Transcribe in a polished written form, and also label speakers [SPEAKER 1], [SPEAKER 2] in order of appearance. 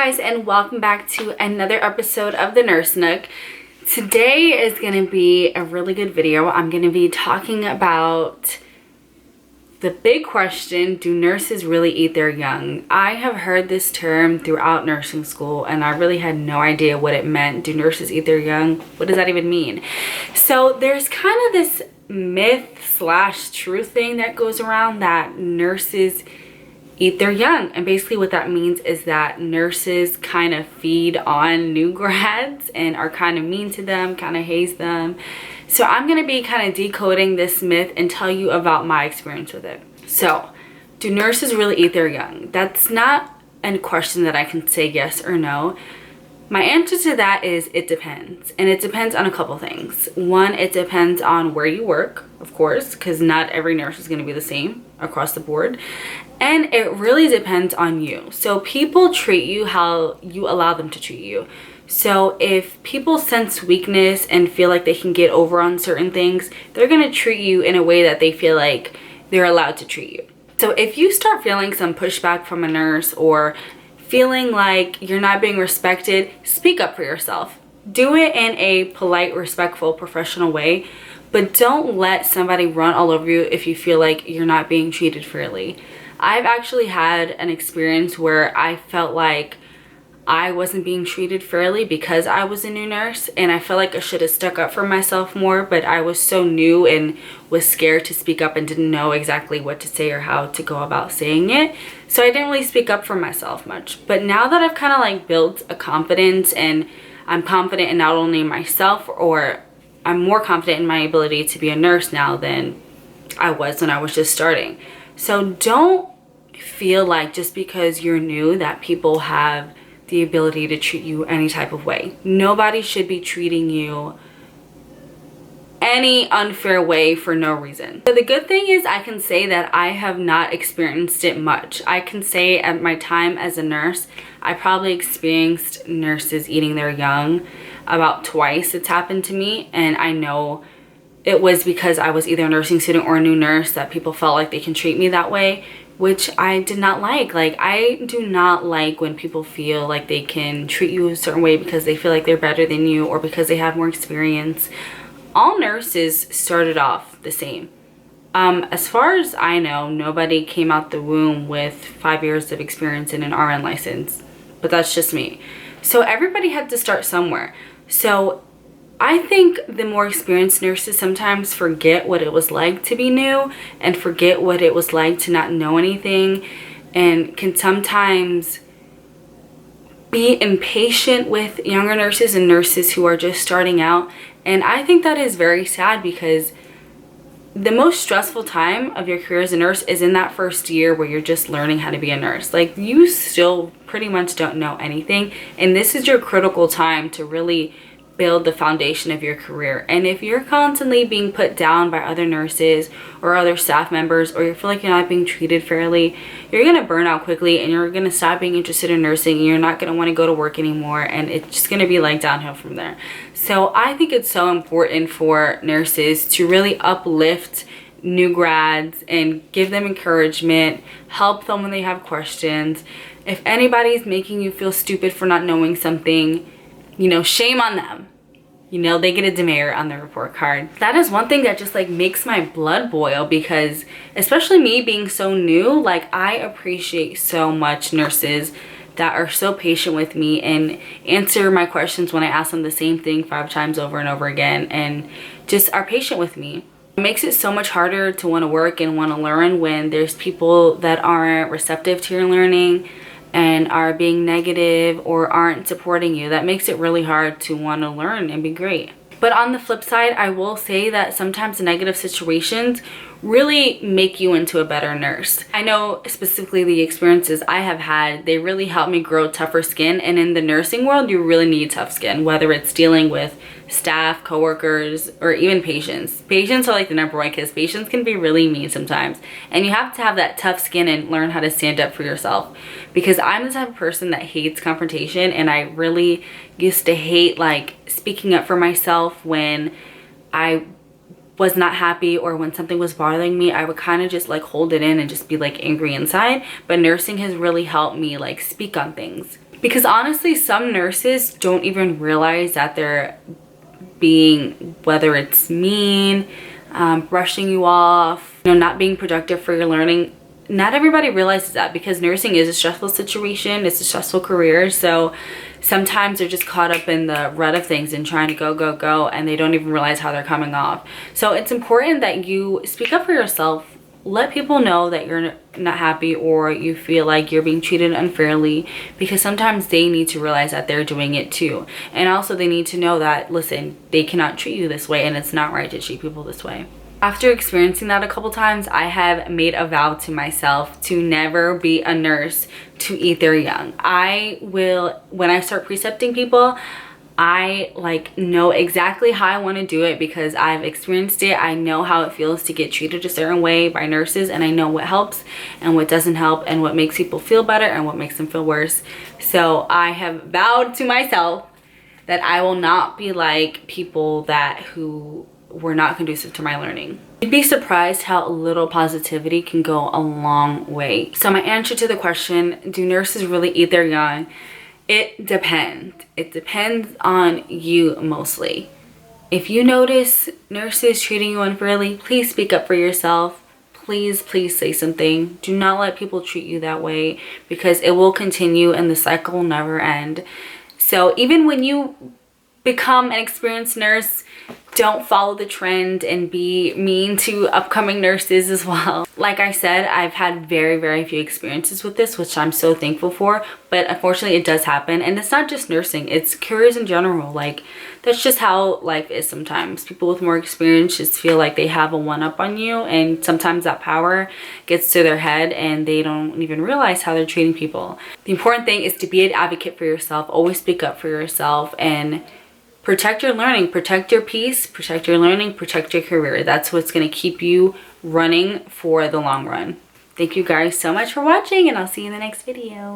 [SPEAKER 1] guys, and welcome back to another episode of the Nurse Nook. Today is going to be a really good video. I'm going to be talking about the big question, do nurses really eat their young? I have heard this term throughout nursing school and I really had no idea what it meant. Do nurses eat their young? What does that even mean? So there's kind of this myth/truth thing that goes around that nurses eat their young, and basically what that means is that nurses kind of feed on new grads and are kind of mean to them, kind of haze them. So I'm going to be kind of decoding this myth and tell you about my experience with it. So, do nurses really eat their young? That's not a question that I can say yes or no. My answer to that is it depends, and it depends on a couple things. One, it depends on where you work, of course, because not every nurse is going to be the same across the board. And it really depends on you. So people treat you how you allow them to treat you. So if people sense weakness and feel like they can get over on certain things, they're going to treat you in a way that they feel like they're allowed to treat you. So if you start feeling some pushback from a nurse or feeling like you're not being respected, speak up for yourself. Do it in a polite, respectful, professional way, but don't let somebody run all over you if you feel like you're not being treated fairly. I've actually had an experience where I felt like I wasn't being treated fairly because I was a new nurse, and I felt like I should have stuck up for myself more, but I was so new and was scared to speak up and didn't know exactly what to say or how to go about saying it. So I didn't really speak up for myself much. But now that I've kind of like built a confidence, and I'm confident in not only myself, or I'm more confident in my ability to be a nurse now than I was when I was just starting. So don't feel like just because you're new that people have the ability to treat you any type of way. Nobody should be treating you any unfair way for no reason. So the good thing is I can say that I have not experienced it much. I can say at my time as a nurse, I probably experienced nurses eating their young about twice. It's happened to me, and I know it was because I was either a nursing student or a new nurse that people felt like they can treat me that way, which I did not like. Like, I do not like when people feel like they can treat you a certain way because they feel like they're better than you or because they have more experience. All nurses started off the same. As far as I know, nobody came out the womb with 5 years of experience in an RN license, but that's just me. So everybody had to start somewhere. So I think the more experienced nurses sometimes forget what it was like to be new and forget what it was like to not know anything, and can sometimes be impatient with younger nurses and nurses who are just starting out. And I think that is very sad, because the most stressful time of your career as a nurse is in that first year where you're just learning how to be a nurse. Like, you still pretty much don't know anything, and this is your critical time to really build the foundation of your career. And if you're constantly being put down by other nurses or other staff members, or you feel like you're not being treated fairly, you're gonna burn out quickly, and you're gonna stop being interested in nursing, and you're not gonna want to go to work anymore, and it's just gonna be like downhill from there. So I think it's so important for nurses to really uplift new grads and give them encouragement, help them when they have questions. If anybody's making you feel stupid for not knowing something, you know, shame on them. You know, they get a demerit on their report card. That is one thing that just like makes my blood boil, because especially me being so new, like, I appreciate so much nurses that are so patient with me and answer my questions when I ask them the same thing 5 times over and over again, and just are patient with me. It makes it so much harder to want to work and want to learn when there's people that aren't receptive to your learning and are being negative or aren't supporting you. That makes it really hard to want to learn and be great. But on the flip side, I will say that sometimes negative situations really make you into a better nurse. I know specifically the experiences I have had, they really help me grow tougher skin. And in the nursing world, you really need tough skin, whether it's dealing with staff, coworkers, or even patients. Patients are like the number one, because patients can be really mean sometimes. And you have to have that tough skin and learn how to stand up for yourself. Because I'm the type of person that hates confrontation, and I really used to hate like speaking up for myself when I was not happy or when something was bothering me. I would kind of just like hold it in and just be like angry inside. But nursing has really helped me like speak on things. Because honestly, some nurses don't even realize that they're being, whether it's mean, brushing you off, you know, not being productive for your learning. Not everybody realizes that, because nursing is a stressful situation. It's a stressful career. So sometimes they're just caught up in the rut of things and trying to go, and they don't even realize how they're coming off. So it's important that you speak up for yourself. Let people know that you're not happy or you feel like you're being treated unfairly, because sometimes they need to realize that they're doing it too. And also they need to know that, listen, they cannot treat you this way and it's not right to treat people this way. After experiencing that a couple times, I have made a vow to myself to never be a nurse to eat their young. I will, when I start precepting people, I like know exactly how I want to do it, because I've experienced it. I know how it feels to get treated a certain way by nurses, and I know what helps and what doesn't help, and what makes people feel better and what makes them feel worse. So I have vowed to myself that I will not be like people who were not conducive to my learning. You'd be surprised how a little positivity can go a long way. So my answer to the question, do nurses really eat their young? It depends. It depends on you mostly. If you notice nurses treating you unfairly, please speak up for yourself. Please say something. Do not let people treat you that way, because it will continue and the cycle will never end. So even when you become an experienced nurse, don't follow the trend and be mean to upcoming nurses as well. Like I said, I've had very few experiences with this, which I'm so thankful for, but unfortunately it does happen. And it's not just nursing, it's careers in general. Like, that's just how life is sometimes. People with more experience just feel like they have a one-up on you, and sometimes that power gets to their head and they don't even realize how they're treating people. The important thing is to be an advocate for yourself. Always speak up for yourself and protect your learning, protect your peace, protect your learning, protect your career. That's what's going to keep you running for the long run. Thank you guys so much for watching, and I'll see you in the next video.